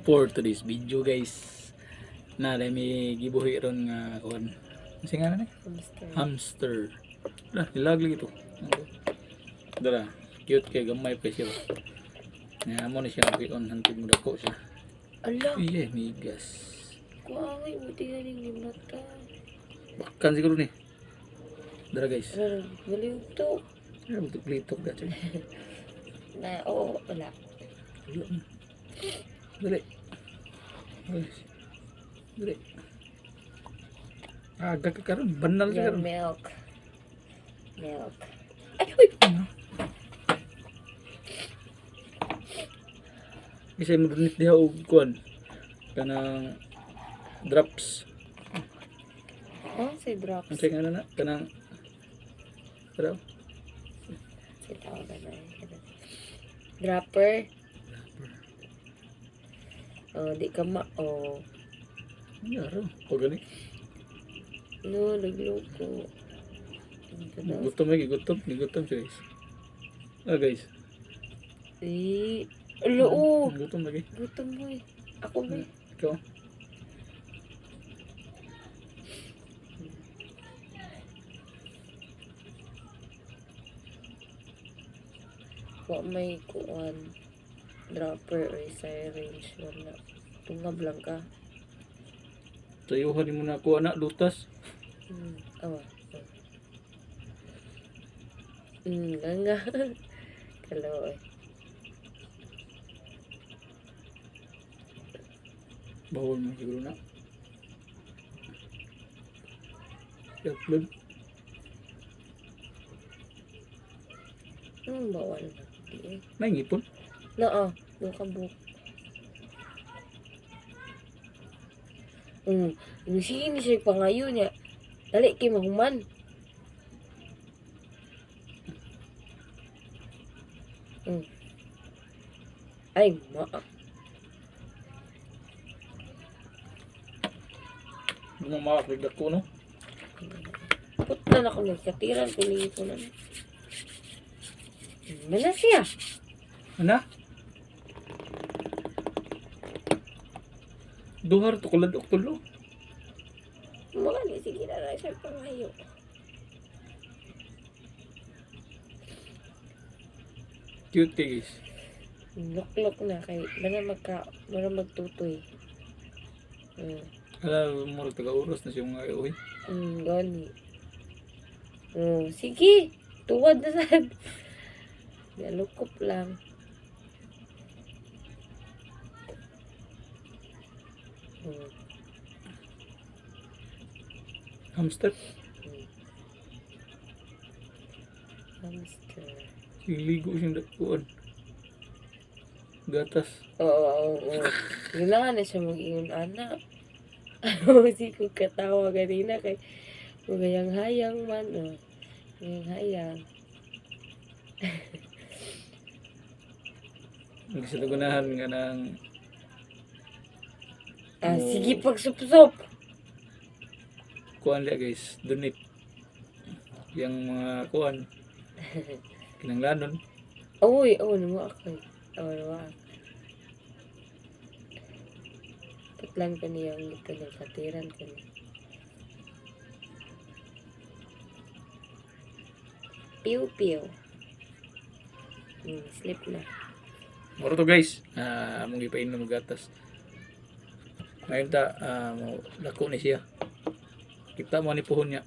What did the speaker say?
For today's video guys, na may gibuhi ron nga kuan. Kasi nga na hamster. Dah, ilagli ito. Dara, cute kay gamay pa siya. Nga mo ni siya on hantid mo dako siya. Ala, Iye, migas. kuaway mo tingnan ni mata. Bakkan siguro ni. Dara guys. Baliw to. Ano mo plitok da siya. Na, oo, wala. Dali. Dali. Aga ka karon, banal ka Yung karon. milk. Milk. Ay, uy! Kasi mo dunit diha og kuan. Kanang drops. Oh, si drops. Ang say nga na kanang pero Si tawag na. Dropper. Oh, di ka ma... Oh. yaro, o gani. No, nagloko. Gutom lagi, gutom siya guys. Ah guys, Eh, ala, oh. gutom lagi. Gutom mo eh. Ako ba? Ikaw. Wa may kuan dropper or syringe wala. Tungab lang ka. Sayuhan mo na ako anak lutas. Awa. Nga. Kalo eh. Bawal mo siguro na. Upload. Bawal na. Di eh. May ngipon. Naa, nakabuk. Sige ni siya pangayo niya. Dali kay mahuman. Ay, Bumamawak bigla ko no. Putna na ko nagkatiran ko ni ko na. Mana siya? Ana? Duhar to kulad og tulo. Mga ni sige na siya pangayo. Cute kay guys. Loklok na kay mana magtutoy. Ala mo taga oras na siya mga uy. Gani. Sige. Tuwad na sad. Nalukop lang. Hamster. Hamster. Iligo siyang dakuan. Gatas. Oo. Kailangan na siya mag-ingon anak. Ano si ko katawa ganina kay magayang hayang man. Magayang hayang. Nagsitagunahan nga ng Sige pagsupsop. kuan liya guys, donate. Yang mga kuan. Kinanglanon. Uy, naman ako. Naman. Patlan ko niya ang ito ng katiran ko niya. Piu. Sleep na. Moro to guys. Mong ipainom ng gatas. Ngayon ta, lako ni siya. Kita mo ni puhon niya.